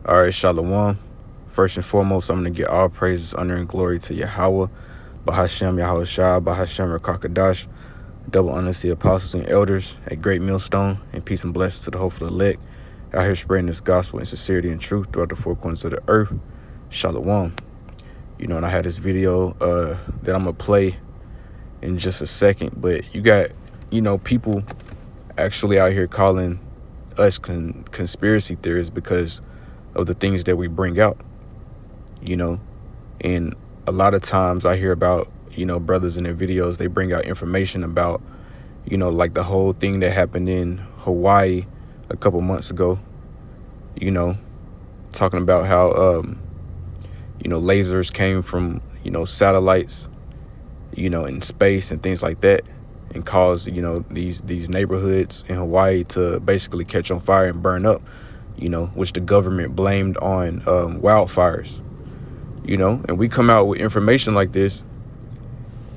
All right, Shalom. First and foremost, I'm going to get all praises, honor, and glory to Yahweh, Bahashem, Yahweh Shah, Bahashem, Rakakadash. Double honors to the apostles and elders, a great millstone, and peace and blessings to the hopeful elect, out here spreading this gospel in sincerity and truth throughout the four corners of the earth. Shalom. And I had this video that I'm going to play in just a second, but you got, people actually out here calling us conspiracy theorists because of the things that we bring out, and a lot of times I hear about, brothers in their videos, they bring out information about, like the whole thing that happened in Hawaii a couple months ago, talking about how, lasers came from, satellites, in space and things like that, and caused, these neighborhoods in Hawaii to basically catch on fire and burn up, which the government blamed on wildfires, and we come out with information like this,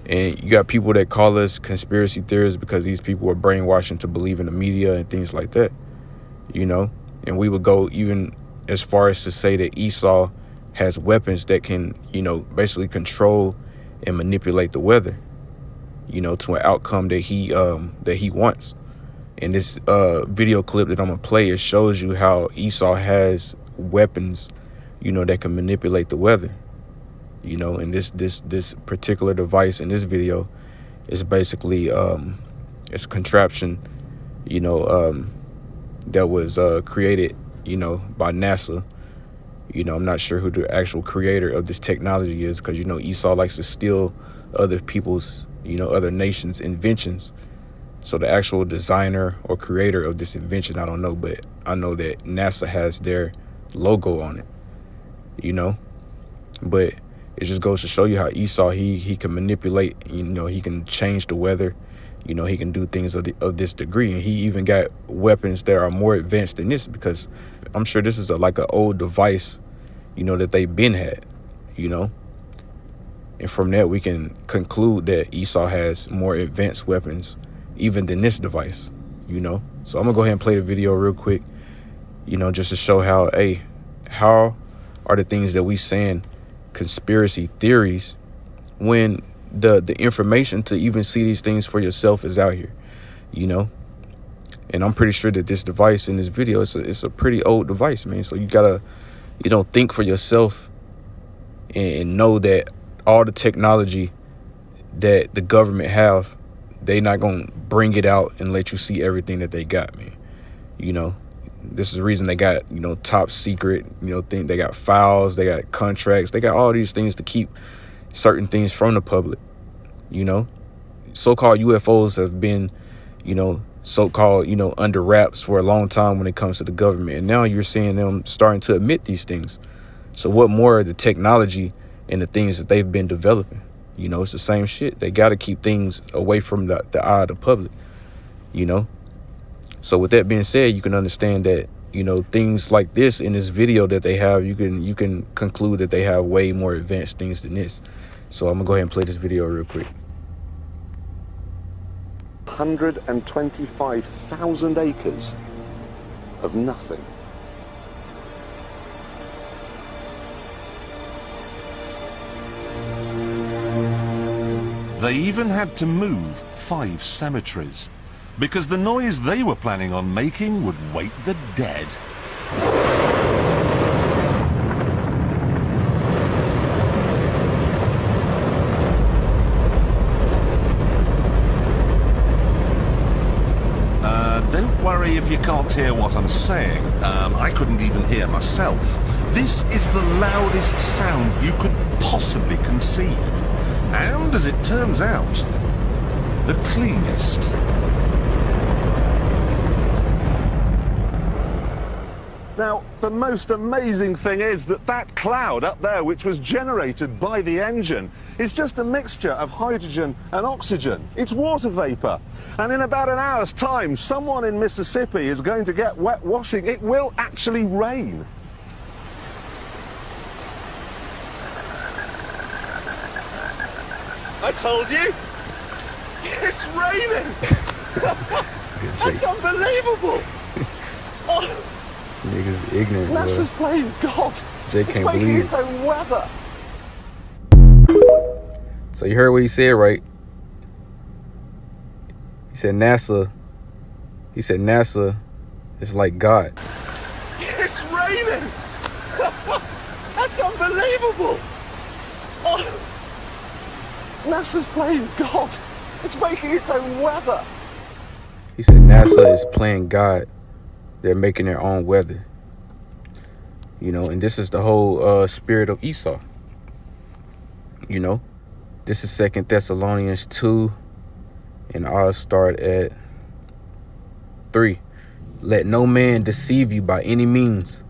and you got people that call us conspiracy theorists because these people are brainwashed into believing the media and things like that, and we would go even as far as to say that Esau has weapons that can, basically control and manipulate the weather, to an outcome that he wants. In this video clip that I'm gonna play, it shows you how Esau has weapons, that can manipulate the weather. And this particular device in this video is basically it's a contraption, that was created, by NASA. I'm not sure who the actual creator of this technology is, because Esau likes to steal other people's, other nations' inventions. So the actual designer or creator of this invention, I don't know, but I know that NASA has their logo on it, but it just goes to show you how Esau, he can manipulate, he can change the weather, he can do things of this degree. And he even got weapons that are more advanced than this, because I'm sure this is like an old device, that they've been had, and from that we can conclude that Esau has more advanced weapons even than this device, So I'm gonna go ahead and play the video real quick, just to show how, how are the things that we saying conspiracy theories when the information to even see these things for yourself is out here, and I'm pretty sure that this device in this video, it's a pretty old device, man. So you gotta, think for yourself and know that all the technology that the government have, they not gonna bring it out and let you see everything that they got, man. This is the reason they got, top secret, thing. They got files, they got contracts, they got all these things to keep certain things from the public. So-called UFOs have been, so-called, under wraps for a long time when it comes to the government. And now you're seeing them starting to admit these things. So what more of the technology and the things that they've been developing? It's the same shit. They got to keep things away from the eye of the public, So with that being said, you can understand that, things like this in this video that they have, you can conclude that they have way more advanced things than this. So I'm gonna go ahead and play this video real quick. 125,000 acres of nothing. They even had to move 5 cemeteries, because the noise they were planning on making would wake the dead. Don't worry if you can't hear what I'm saying. I couldn't even hear myself. This is the loudest sound you could possibly conceive. And as it turns out, the cleanest. Now, the most amazing thing is that that cloud up there, which was generated by the engine, is just a mixture of hydrogen and oxygen. It's water vapor. And in about an hour's time, someone in Mississippi is going to get wet washing. It will actually rain. I told you! It's raining! That's unbelievable! Oh. Niggas ignorant, NASA's bro. playing God. They It's can't making believe. its own weather. So you heard what he said, right? He said NASA is like God. It's raining. That's unbelievable. Oh. NASA's playing God. It's making its own weather. He said NASA is playing God. They're making their own weather. You know, and this is the whole spirit of Esau. You know, this is 2 Thessalonians 2, and I'll start at 3. Let no man deceive you by any means,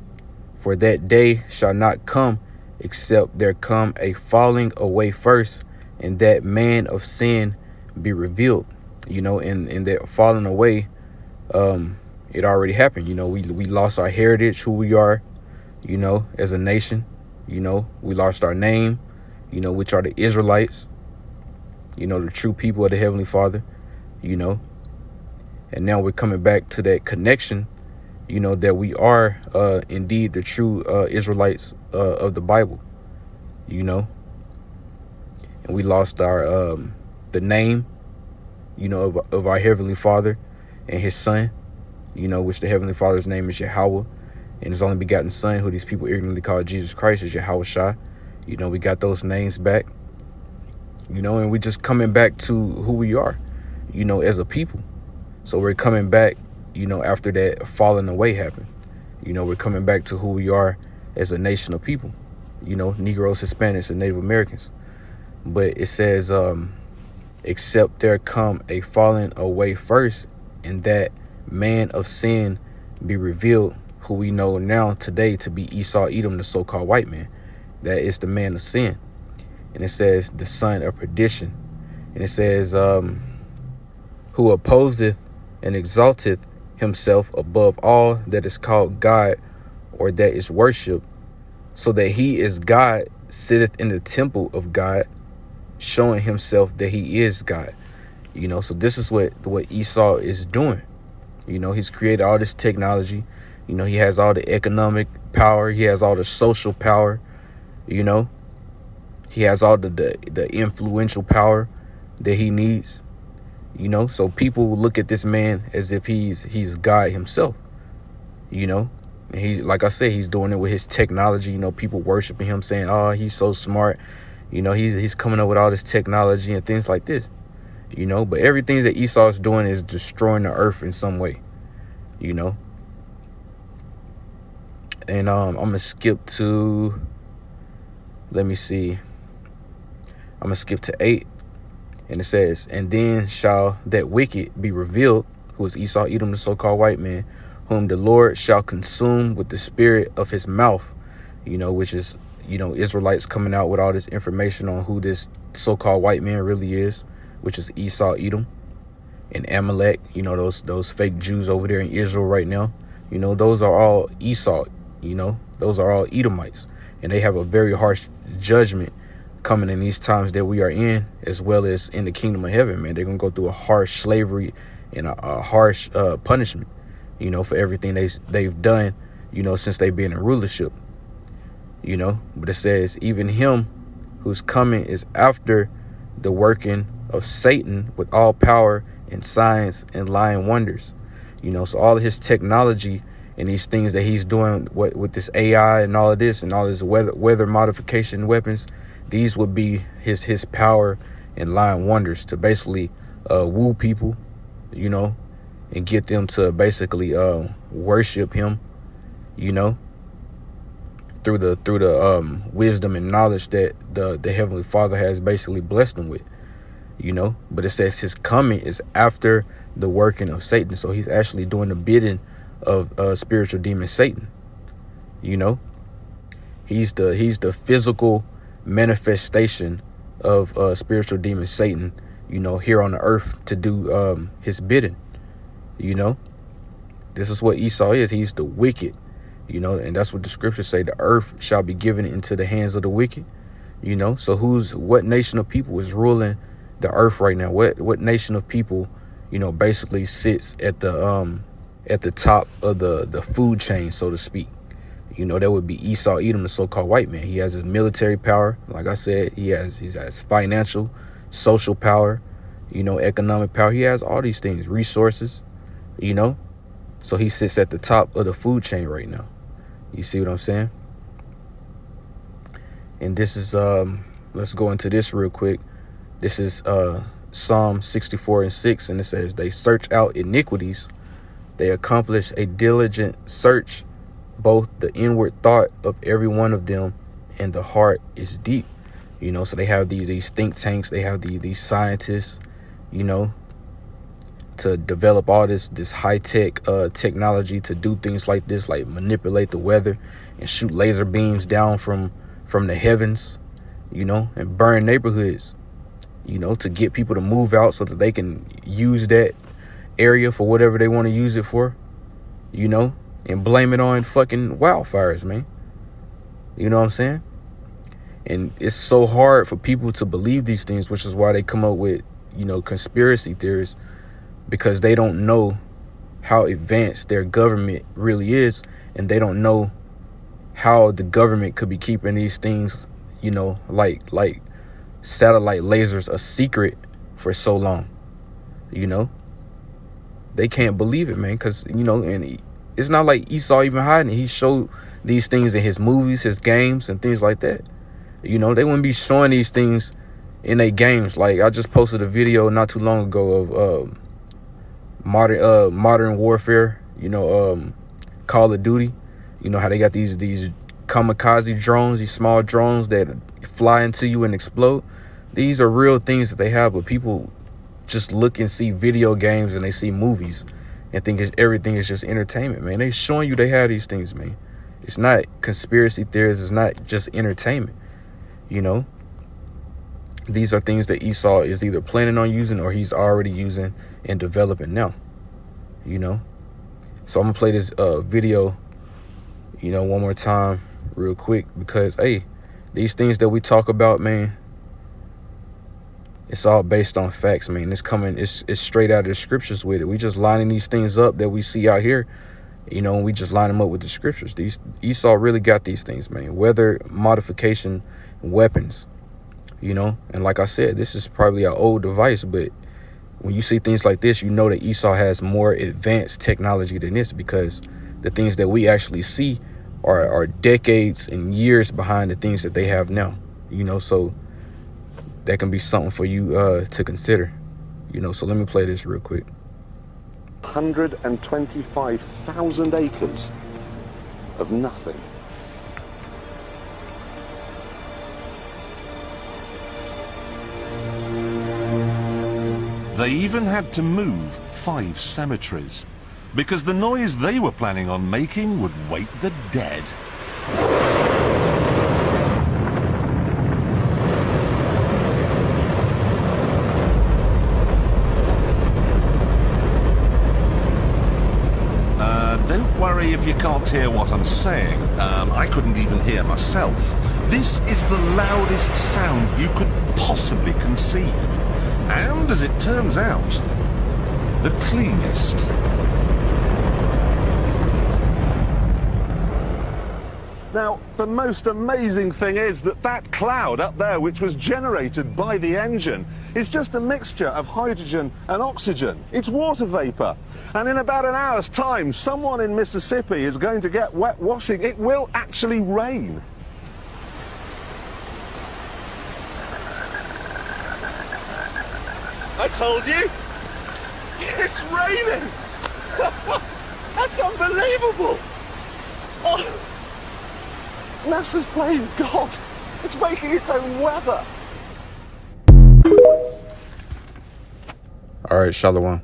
for that day shall not come except there come a falling away first, and that man of sin be revealed. You know, and that falling away, it already happened. You know, we lost our heritage, who we are, you know, as a nation. You know, we lost our name, you know, which are the Israelites, you know, the true people of the Heavenly Father, you know. And now we're coming back to that connection, you know, that we are indeed the true Israelites of the Bible, you know. And we lost our the name, you know, of our Heavenly Father and his Son, you know, which the Heavenly Father's name is Yahweh, and his only begotten Son, who these people ignorantly call Jesus Christ, is Yahweh Shai. You know, we got those names back, you know, and we just coming back to who we are, you know, as a people. So we're coming back, you know, after that falling away happened. You know, we're coming back to who we are as a nation of people, you know, Negroes, Hispanics, and Native Americans. But it says, except there come a falling away first, and that man of sin be revealed, who we know now today to be Esau Edom, the so-called white man. That is the man of sin. And it says the son of perdition. And it says, who opposeth and exalteth himself above all that is called God, or that is worshipped, so that he is God, sitteth in the temple of God, showing himself that he is God. You know, so this is what Esau is doing. You know, he's created all this technology. You know, he has all the economic power. He has all the social power. You know, he has all the influential power that he needs. You know, so people will look at this man as if he's God himself. You know, and he's, like I said, he's doing it with his technology. You know, people worshiping him, saying, "Oh, he's so smart." You know, he's coming up with all this technology and things like this. You know, but everything that Esau is doing is destroying the earth in some way. You know, and I'm gonna skip to. Let me see. I'm gonna skip to 8. And it says, and then shall that wicked be revealed, who is Esau Edom, the so-called white man, whom the Lord shall consume with the spirit of his mouth. You know, which is, you know, Israelites coming out with all this information on who this so-called white man really is, which is Esau Edom and Amalek. You know, those fake Jews over there in Israel right now. You know, those are all Esau. You know, those are all Edomites, and they have a very harsh judgment coming in these times that we are in, as well as in the kingdom of heaven, man. They're gonna go through a harsh slavery and a harsh punishment, you know, for everything they've done, you know, since they've been in rulership. You know, but it says, even him whose coming is after the working of Satan with all power and signs and lying wonders. You know, so all of his technology and these things that he's doing with this AI and all of this and all his weather modification weapons, these would be his power and lying wonders to basically woo people, you know, and get them to basically worship him, you know, through the wisdom and knowledge that the Heavenly Father has basically blessed them with, you know. But it says his coming is after the working of Satan, so he's actually doing the bidding of spiritual demon Satan. You know, he's the physical manifestation of spiritual demon Satan, you know, here on the earth to do his bidding. You know, this is what Esau is. He's the wicked, you know, and that's what the scriptures say, the earth shall be given into the hands of the wicked. You know, so what nation of people is ruling the earth right now? What nation of people, you know, basically sits at the at the top of the food chain, so to speak. You know, that would be Esau Edom, the so-called white man. He has his military power. Like I said, he has financial, social power, you know, economic power. He has all these things, resources, you know. So he sits at the top of the food chain right now. You see what I'm saying? And this is, let's go into this real quick. This is Psalm 64:6, and it says, they search out iniquities. They accomplish a diligent search, both the inward thought of every one of them and the heart is deep. You know, so they have these think tanks, they have these scientists, you know, to develop all this high-tech technology to do things like this, like manipulate the weather and shoot laser beams down from the heavens, you know, and burn neighborhoods, you know, to get people to move out so that they can use that area for whatever they want to use it for, you know, and blame it on fucking wildfires, man. You know what I'm saying? And it's so hard for people to believe these things, which is why they come up with, you know, conspiracy theories, because they don't know how advanced their government really is, and they don't know how the government could be keeping these things, you know, like satellite lasers a secret for so long. You know, they can't believe it, man, because, you know, and it's not like Esau even hiding it. He showed these things in his movies, his games, and things like that. You know, they wouldn't be showing these things in their games. Like, I just posted a video not too long ago of modern warfare, you know, Call of Duty. You know how they got these kamikaze drones, these small drones that fly into you and explode. These are real things that they have, but people just look and see video games and they see movies and think everything is just entertainment, man. They showing you they have these things, man. It's not conspiracy theories. It's not just entertainment, you know. These are things that Esau is either planning on using or he's already using and developing now, you know. So I'm gonna play this video, you know, one more time real quick, because, hey, these things that we talk about, man, it's all based on facts, man. It's straight out of the scriptures with it. We just lining these things up that we see out here, you know, and we just line them up with the scriptures. Esau really got these things, man. Weather modification weapons, you know. And like I said, this is probably an old device, but when you see things like this, you know that Esau has more advanced technology than this, because the things that we actually see are decades and years behind the things that they have now, you know. So that can be something for you to consider, you know. So let me play this real quick. 125,000 acres of nothing. They even had to move 5 cemeteries, because the noise they were planning on making would wake the dead. Don't worry if you can't hear what I'm saying. I couldn't even hear myself. This is the loudest sound you could possibly conceive. And, as it turns out, the cleanest. Now, the most amazing thing is that cloud up there, which was generated by the engine, is just a mixture of hydrogen and oxygen. It's water vapor. And in about an hour's time, someone in Mississippi is going to get wet washing. It will actually rain. I told you! It's raining! That's unbelievable! Oh. NASA's playing God. It's making its own weather. All right, Shalom.